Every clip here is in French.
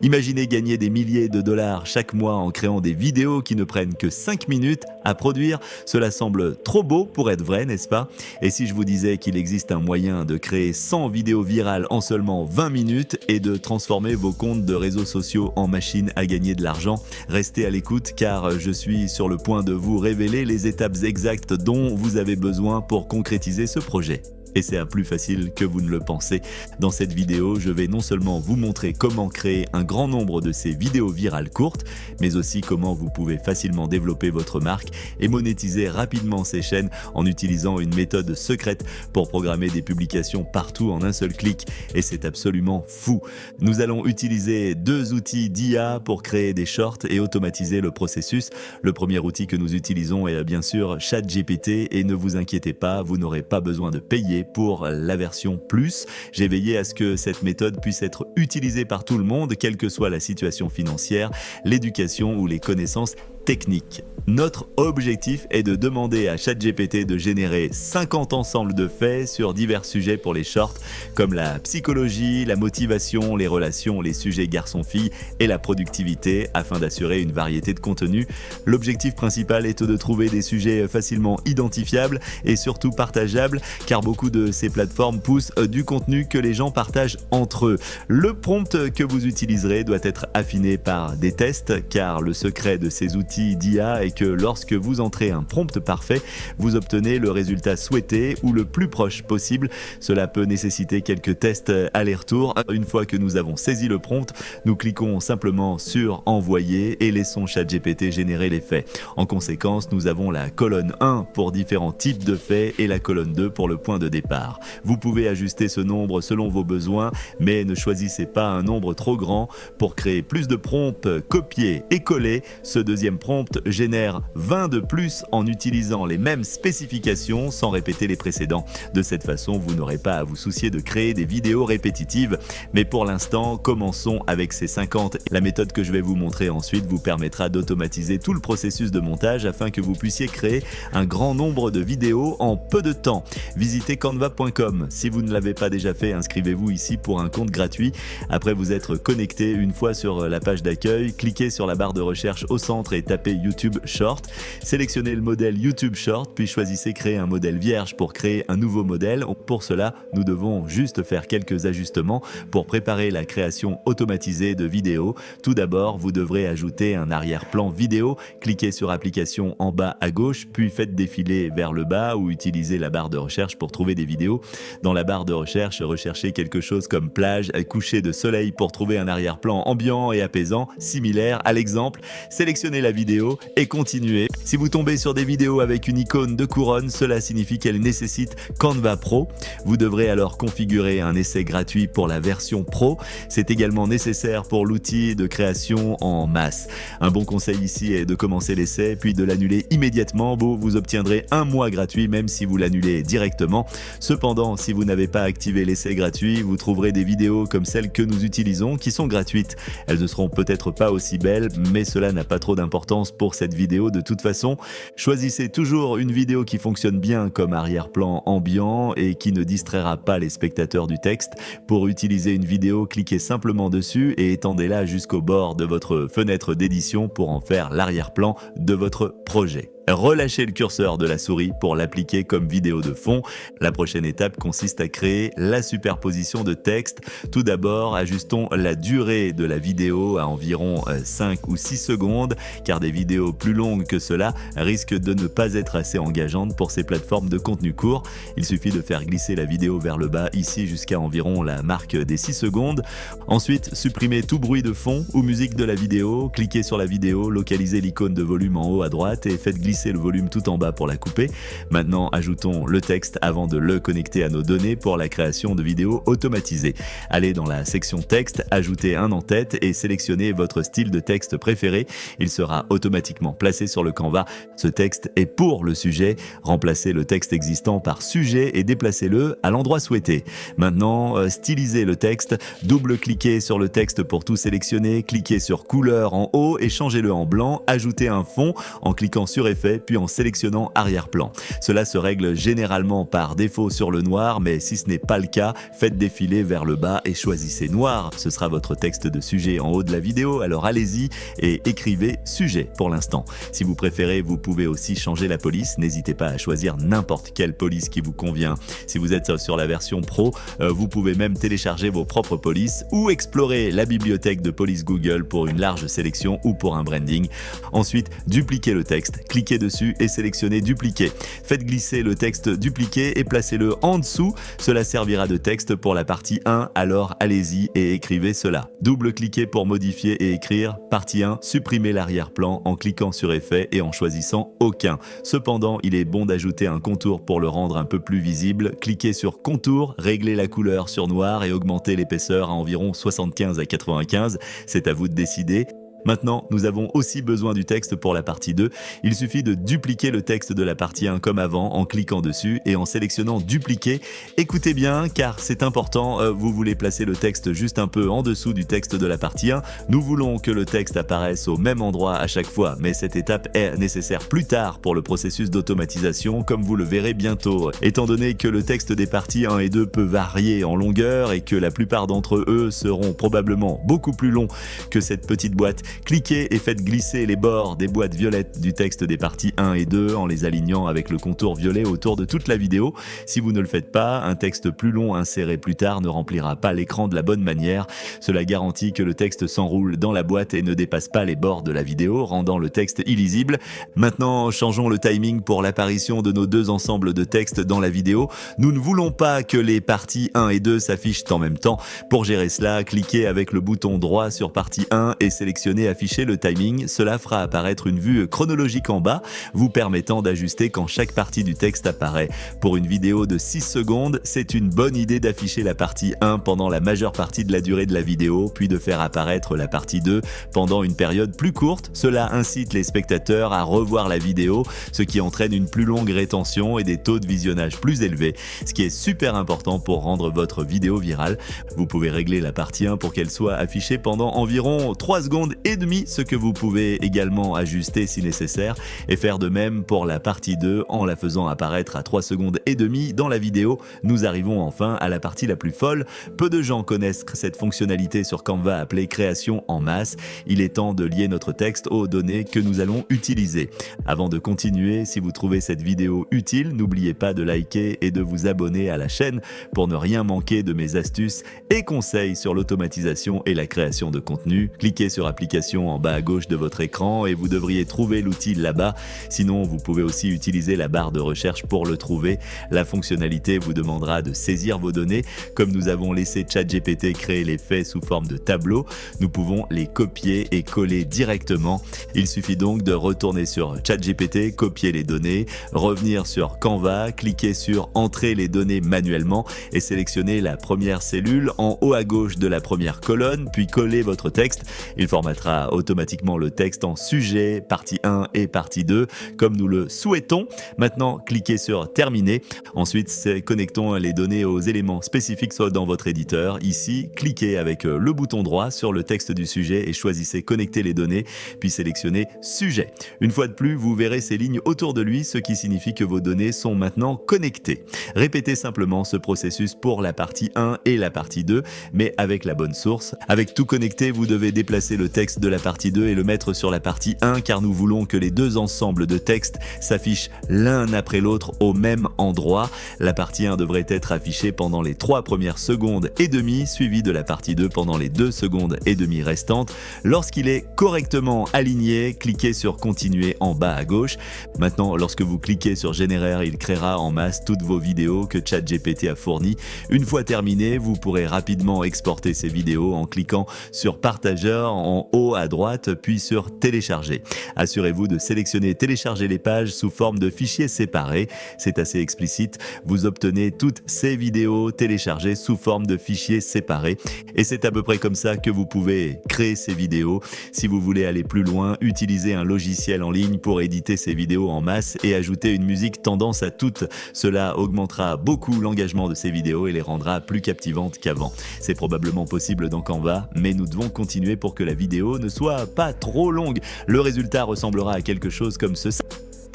Imaginez gagner des milliers de dollars chaque mois en créant des vidéos qui ne prennent que 5 minutes à produire. Cela semble trop beau pour être vrai, n'est-ce pas? Et si je vous disais qu'il existe un moyen de créer 100 vidéos virales en seulement 20 minutes et de transformer vos comptes de réseaux sociaux en machines à gagner de l'argent? Restez à l'écoute car je suis sur le point de vous révéler les étapes exactes dont vous avez besoin pour concrétiser ce projet. Et c'est plus facile que vous ne le pensez. Dans cette vidéo, je vais non seulement vous montrer comment créer un grand nombre de ces vidéos virales courtes, mais aussi comment vous pouvez facilement développer votre marque et monétiser rapidement ces chaînes en utilisant une méthode secrète pour programmer des publications partout en un seul clic. Et c'est absolument fou. Nous allons utiliser 2 outils d'IA pour créer des shorts et automatiser le processus. Le premier outil que nous utilisons est bien sûr ChatGPT et ne vous inquiétez pas, vous n'aurez pas besoin de payer pour la version Plus. J'ai veillé à ce que cette méthode puisse être utilisée par tout le monde, quelle que soit la situation financière, l'éducation ou les connaissances techniques. Notre objectif est de demander à ChatGPT de générer 50 ensembles de faits sur divers sujets pour les shorts, comme la psychologie, la motivation, les relations, les sujets garçons-filles et la productivité, afin d'assurer une variété de contenus. L'objectif principal est de trouver des sujets facilement identifiables et surtout partageables, car beaucoup de ces plateformes poussent du contenu que les gens partagent entre eux. Le prompt que vous utiliserez doit être affiné par des tests, car le secret de ces outils d'IA est que lorsque vous entrez un prompt parfait, vous obtenez le résultat souhaité ou le plus proche possible. Cela peut nécessiter quelques tests aller-retour. Une fois que nous avons saisi le prompt, nous cliquons simplement sur Envoyer et laissons ChatGPT générer les faits. En conséquence, nous avons la colonne 1 pour différents types de faits et la colonne 2 pour le point de départ. Vous pouvez ajuster ce nombre selon vos besoins, mais ne choisissez pas un nombre trop grand. Pour créer plus de prompts copier et coller, ce deuxième prompt génère 20 de plus en utilisant les mêmes spécifications sans répéter les précédents. De cette façon, vous n'aurez pas à vous soucier de créer des vidéos répétitives. Mais pour l'instant, commençons avec ces 50. La méthode que je vais vous montrer ensuite vous permettra d'automatiser tout le processus de montage afin que vous puissiez créer un grand nombre de vidéos en peu de temps. Visitez canva.com. Si vous ne l'avez pas déjà fait, inscrivez-vous ici pour un compte gratuit. Après vous être connecté, une fois sur la page d'accueil, cliquez sur la barre de recherche au centre et tapez YouTube Short. Sélectionnez le modèle YouTube Short, puis choisissez créer un modèle vierge pour créer un nouveau modèle. Pour cela, nous devons juste faire quelques ajustements pour préparer la création automatisée de vidéos. Tout d'abord, vous devrez ajouter un arrière-plan vidéo. Cliquez sur Application en bas à gauche, puis faites défiler vers le bas ou utilisez la barre de recherche pour trouver des vidéos. Dans la barre de recherche, recherchez quelque chose comme plage, coucher de soleil pour trouver un arrière-plan ambiant et apaisant, similaire à l'exemple. Sélectionnez la vidéo et continuez. Si vous tombez sur des vidéos avec une icône de couronne, cela signifie qu'elle nécessite Canva Pro. Vous devrez alors configurer un essai gratuit pour la version Pro. C'est également nécessaire pour l'outil de création en masse. Un bon conseil ici est de commencer l'essai puis de l'annuler immédiatement. Vous obtiendrez un mois gratuit même si vous l'annulez directement. Cependant, si vous n'avez pas activé l'essai gratuit, vous trouverez des vidéos comme celles que nous utilisons qui sont gratuites. Elles ne seront peut-être pas aussi belles, mais cela n'a pas trop d'importance pour cette vidéo de toute façon. Choisissez toujours une vidéo qui fonctionne bien comme arrière-plan ambiant et qui ne distraira pas les spectateurs du texte. Pour utiliser une vidéo, cliquez simplement dessus et étendez-la jusqu'au bord de votre fenêtre d'édition pour en faire l'arrière-plan de votre projet. Relâchez le curseur de la souris pour l'appliquer comme vidéo de fond. La prochaine étape consiste à créer la superposition de texte. Tout d'abord, ajustons la durée de la vidéo à environ 5 ou 6 secondes, car des vidéos plus longues que cela risquent de ne pas être assez engageantes pour ces plateformes de contenu court. Il suffit de faire glisser la vidéo vers le bas, ici jusqu'à environ la marque des 6 secondes. Ensuite, supprimez tout bruit de fond ou musique de la vidéo. Cliquez sur la vidéo, localisez l'icône de volume en haut à droite et faites glisser le volume tout en bas pour la couper. Maintenant, ajoutons le texte avant de le connecter à nos données pour la création de vidéos automatisées. Allez dans la section texte, ajoutez un en-tête et sélectionnez votre style de texte préféré. Il sera automatiquement placé sur le Canva. Ce texte est pour le sujet. Remplacez le texte existant par sujet et déplacez-le à l'endroit souhaité. Maintenant, stylisez le texte. Double-cliquez sur le texte pour tout sélectionner. Cliquez sur couleur en haut et changez-le en blanc. Ajoutez un fond en cliquant sur effet effet, puis en sélectionnant arrière-plan. Cela se règle généralement par défaut sur le noir, mais si ce n'est pas le cas, faites défiler vers le bas et choisissez noir. Ce sera votre texte de sujet en haut de la vidéo, alors allez-y et écrivez sujet pour l'instant. Si vous préférez, vous pouvez aussi changer la police. N'hésitez pas à choisir n'importe quelle police qui vous convient. Si vous êtes sur la version pro, vous pouvez même télécharger vos propres polices ou explorer la bibliothèque de police Google pour une large sélection ou pour un branding. Ensuite, dupliquez le texte, cliquez dessus et sélectionnez dupliquer. Faites glisser le texte dupliqué et placez-le en dessous. Cela servira de texte pour la partie 1, alors allez-y et écrivez cela. Double-cliquez pour modifier et écrire partie 1, supprimez l'arrière-plan en cliquant sur effet et en choisissant aucun. Cependant, il est bon d'ajouter un contour pour le rendre un peu plus visible. Cliquez sur contour, réglez la couleur sur noir et augmentez l'épaisseur à environ 75 à 95. C'est à vous de décider. Maintenant, nous avons aussi besoin du texte pour la partie 2. Il suffit de dupliquer le texte de la partie 1 comme avant en cliquant dessus et en sélectionnant dupliquer. Écoutez bien car c'est important, vous voulez placer le texte juste un peu en dessous du texte de la partie 1. Nous voulons que le texte apparaisse au même endroit à chaque fois, mais cette étape est nécessaire plus tard pour le processus d'automatisation, comme vous le verrez bientôt. Étant donné que le texte des parties 1 et 2 peut varier en longueur et que la plupart d'entre eux seront probablement beaucoup plus longs que cette petite boîte, cliquez et faites glisser les bords des boîtes violettes du texte des parties 1 et 2 en les alignant avec le contour violet autour de toute la vidéo. Si vous ne le faites pas, un texte plus long inséré plus tard ne remplira pas l'écran de la bonne manière. Cela garantit que le texte s'enroule dans la boîte et ne dépasse pas les bords de la vidéo, rendant le texte illisible. Maintenant, changeons le timing pour l'apparition de nos deux ensembles de texte dans la vidéo. Nous ne voulons pas que les parties 1 et 2 s'affichent en même temps. Pour gérer cela, cliquez avec le bouton droit sur partie 1 et sélectionnez afficher le timing. Cela fera apparaître une vue chronologique en bas, vous permettant d'ajuster quand chaque partie du texte apparaît. Pour une vidéo de 6 secondes, c'est une bonne idée d'afficher la partie 1 pendant la majeure partie de la durée de la vidéo, puis de faire apparaître la partie 2 pendant une période plus courte. Cela incite les spectateurs à revoir la vidéo, ce qui entraîne une plus longue rétention et des taux de visionnage plus élevés, ce qui est super important pour rendre votre vidéo virale. Vous pouvez régler la partie 1 pour qu'elle soit affichée pendant environ 3 secondes et demie, ce que vous pouvez également ajuster si nécessaire, et faire de même pour la partie 2 en la faisant apparaître à 3 secondes et demie dans la vidéo. Nous arrivons enfin à la partie la plus folle. Peu de gens connaissent cette fonctionnalité sur Canva appelée création en masse. Il est temps de lier notre texte aux données que nous allons utiliser. Avant de continuer, si vous trouvez cette vidéo utile, n'oubliez pas de liker et de vous abonner à la chaîne pour ne rien manquer de mes astuces et conseils sur l'automatisation et la création de contenu. Cliquez sur application en bas à gauche de votre écran et vous devriez trouver l'outil là-bas. Sinon, vous pouvez aussi utiliser la barre de recherche pour le trouver. La fonctionnalité vous demandera de saisir vos données. Comme nous avons laissé ChatGPT créer les faits sous forme de tableau, nous pouvons les copier et coller directement. Il suffit donc de retourner sur ChatGPT, copier les données, revenir sur Canva, cliquer sur entrer les données manuellement et sélectionner la première cellule en haut à gauche de la première colonne, puis coller votre texte. Il formatera automatiquement le texte en sujet, partie 1 et partie 2, comme nous le souhaitons. Maintenant, cliquez sur terminer. Ensuite, connectons les données aux éléments spécifiques dans votre éditeur. Ici, cliquez avec le bouton droit sur le texte du sujet et choisissez connecter les données, puis sélectionnez sujet. Une fois de plus, vous verrez ces lignes autour de lui, ce qui signifie que vos données sont maintenant connectées. Répétez simplement ce processus pour la partie 1 et la partie 2, mais avec la bonne source. Avec tout connecté, vous devez déplacer le texte de la partie 2 et le mettre sur la partie 1 car nous voulons que les deux ensembles de textes s'affichent l'un après l'autre au même endroit. La partie 1 devrait être affichée pendant les 3 premières secondes et demie, suivie de la partie 2 pendant les 2 secondes et demie restantes. Lorsqu'il est correctement aligné, cliquez sur continuer en bas à gauche. Maintenant, lorsque vous cliquez sur générer, il créera en masse toutes vos vidéos que ChatGPT a fournies. Une fois terminé, vous pourrez rapidement exporter ces vidéos en cliquant sur partageur en haut à droite, puis sur télécharger. Assurez-vous de sélectionner télécharger les pages sous forme de fichiers séparés. C'est assez explicite. Vous obtenez toutes ces vidéos téléchargées sous forme de fichiers séparés. Et c'est à peu près comme ça que vous pouvez créer ces vidéos. Si vous voulez aller plus loin, utilisez un logiciel en ligne pour éditer ces vidéos en masse et ajouter une musique tendance à toutes. Cela augmentera beaucoup l'engagement de ces vidéos et les rendra plus captivantes qu'avant. C'est probablement possible dans Canva, mais nous devons continuer pour que la vidéo ne soit pas trop longue. Le résultat ressemblera à quelque chose comme ceci.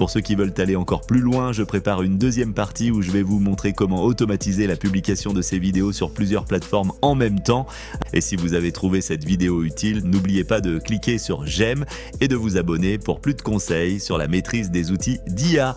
Pour ceux qui veulent aller encore plus loin, je prépare une deuxième partie où je vais vous montrer comment automatiser la publication de ces vidéos sur plusieurs plateformes en même temps. Et si vous avez trouvé cette vidéo utile, n'oubliez pas de cliquer sur j'aime et de vous abonner pour plus de conseils sur la maîtrise des outils d'IA.